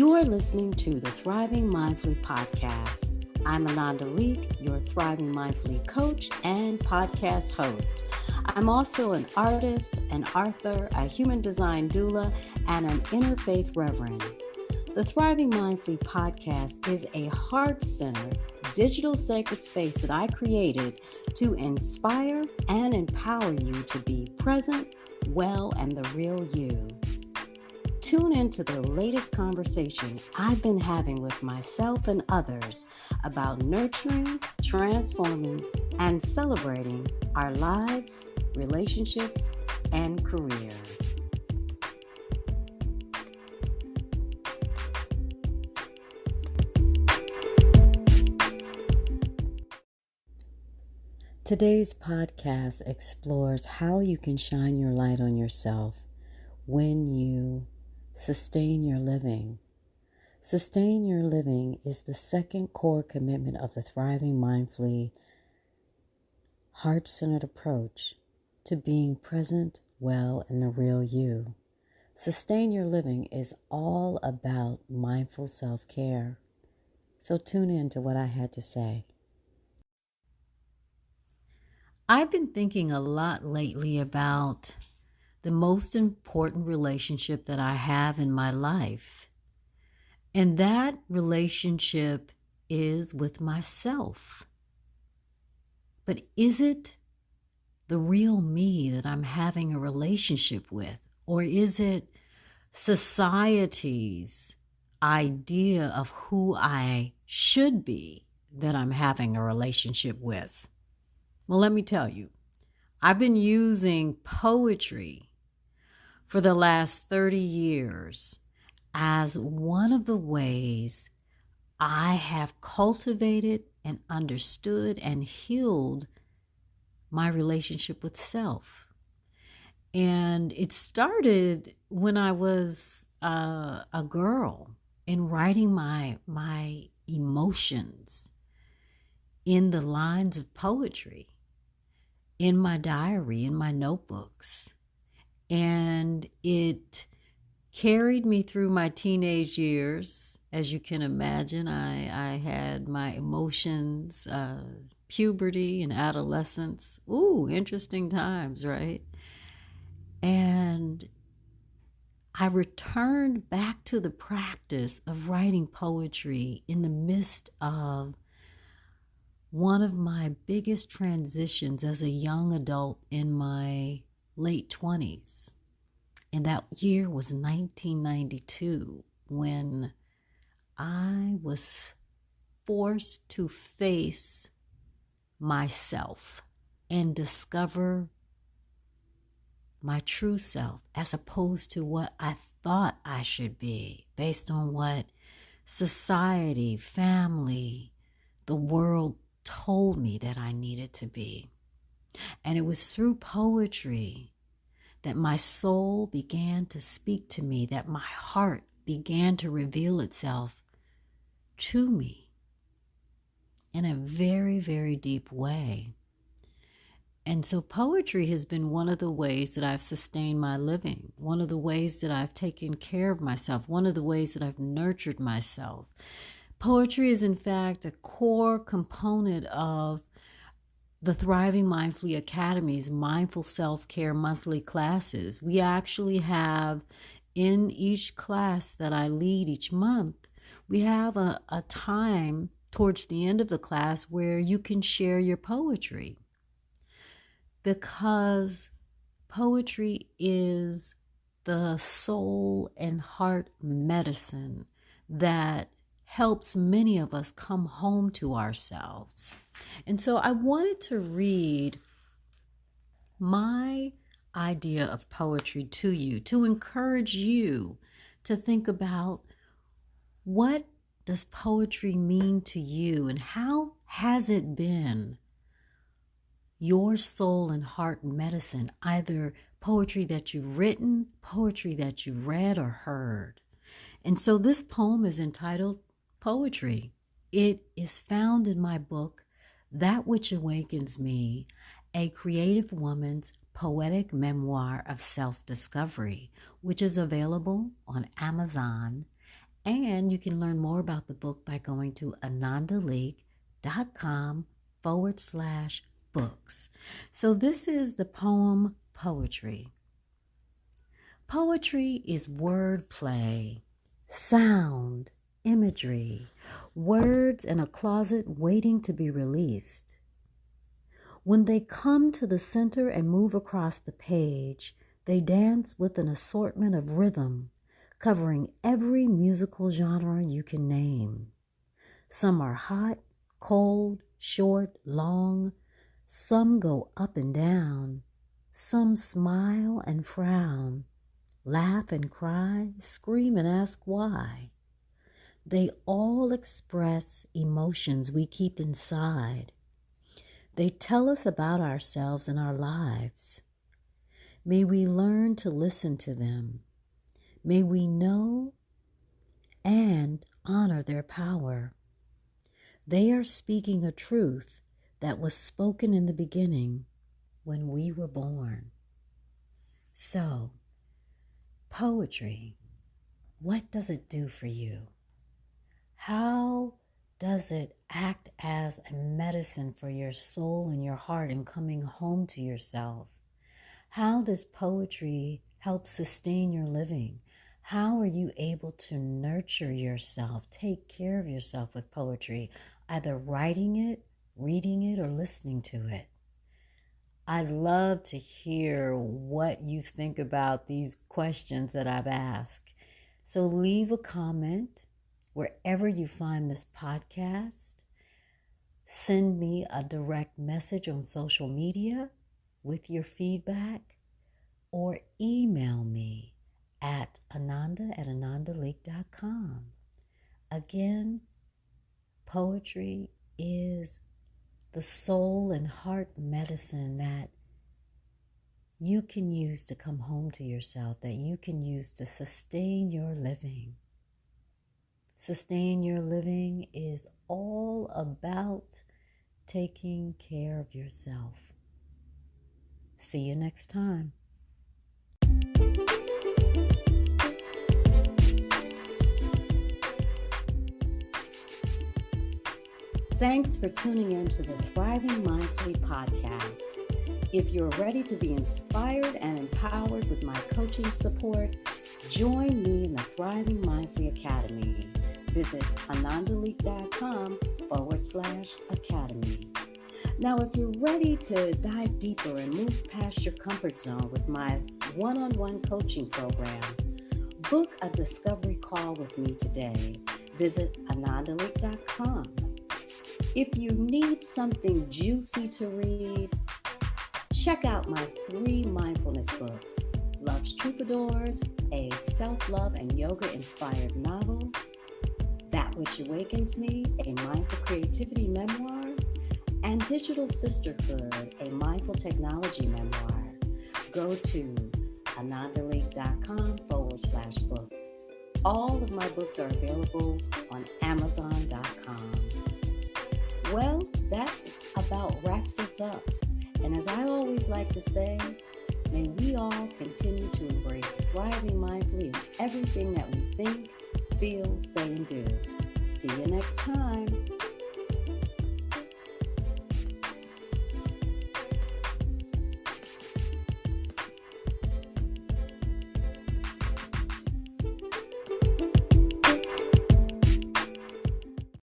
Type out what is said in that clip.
You're listening to the Thriving Mindfully podcast. I'm Ananda Leeke, your Thriving Mindfully coach and podcast host. I'm also an artist, an author, a human design doula, and an interfaith reverend. The Thriving Mindfully podcast is a heart-centered, digital sacred space that I created to inspire and empower you to be present, well, and the real you. Tune into the latest conversation I've been having with myself and others about nurturing, transforming, and celebrating our lives, relationships, and career. Today's podcast explores how you can shine your light on yourself when you sustain your living. Sustain your living is the second core commitment of the Thriving Mindfully heart-centered approach to being present, well, and the real you. Sustain your living is all about mindful self-care. So tune in to what I had to say. I've been thinking a lot lately about the most important relationship that I have in my life. And that relationship is with myself. But is it the real me that I'm having a relationship with? Or is it society's idea of who I should be that I'm having a relationship with? Well, let me tell you, I've been using poetry for the last 30 years as one of the ways I have cultivated and understood and healed my relationship with self. And it started when I was a girl in writing my emotions in the lines of poetry, in my diary, in my notebooks. And it carried me through my teenage years. As you can imagine, I had my emotions, puberty and adolescence. Ooh, interesting times, right? And I returned back to the practice of writing poetry in the midst of one of my biggest transitions as a young adult in my late 20s. And that year was 1992, when I was forced to face myself and discover my true self as opposed to what I thought I should be based on what society, family, the world told me that I needed to be. And it was through poetry that my soul began to speak to me, that my heart began to reveal itself to me in a very, very deep way. And so poetry has been one of the ways that I've sustained my living, one of the ways that I've taken care of myself, one of the ways that I've nurtured myself. Poetry is, in fact, a core component of the Thriving Mindfully Academy's Mindful Self-Care monthly classes. We actually have, in each class that I lead each month, we have a time towards the end of the class where you can share your poetry. Because poetry is the soul and heart medicine that helps many of us come home to ourselves. And so I wanted to read my idea of poetry to you, to encourage you to think about, what does poetry mean to you, and how has it been your soul and heart medicine, either poetry that you've written, poetry that you've read or heard. And so this poem is entitled Poetry. It is found in my book, That Which Awakens Me, A Creative Woman's Poetic Memoir of Self-Discovery, which is available on Amazon And you can learn more about the book by going to anandaleeke.com/books. So this is the poem Poetry. Poetry is wordplay, sound, imagery, words in a closet waiting to be released. When they come to the center and move across the page, they dance with an assortment of rhythm, covering every musical genre you can name. Some are hot, cold, short, long. Some go up and down. Some smile and frown, laugh and cry, scream and ask why. They all express emotions we keep inside. They tell us about ourselves and our lives. May we learn to listen to them. May we know and honor their power. They are speaking a truth that was spoken in the beginning when we were born. So, poetry, what does it do for you? How does it act as a medicine for your soul and your heart in coming home to yourself? How does poetry help sustain your living? How are you able to nurture yourself, take care of yourself with poetry, either writing it, reading it, or listening to it? I'd love to hear what you think about these questions that I've asked. So leave a comment wherever you find this podcast. Send me a direct message on social media with your feedback, or email me at ananda@anandaleeke.com. Again, poetry is the soul and heart medicine that you can use to come home to yourself, that you can use to sustain your living. Sustain your living is all about taking care of yourself. See you next time. Thanks for tuning in to the Thriving Mindfully podcast. If you're ready to be inspired and empowered with my coaching support, join me in the Thriving Mindfully Academy. Visit anandaleeke.com/academy. Now, if you're ready to dive deeper and move past your comfort zone with my one-on-one coaching program, book a discovery call with me today. Visit anandaleeke.com. If you need something juicy to read, check out my 3 mindfulness books: Love's Troubadours, a self-love and yoga-inspired novel; That Which Awakens Me, a mindful creativity memoir; and Digital Sisterhood, a mindful technology memoir. Go to anandaleeke.com/books. All of my books are available on Amazon.com. Well, that about wraps us up. And as I always like to say, may we all continue to embrace thriving mindfully in everything that we think, feel, say, and do. See you next time.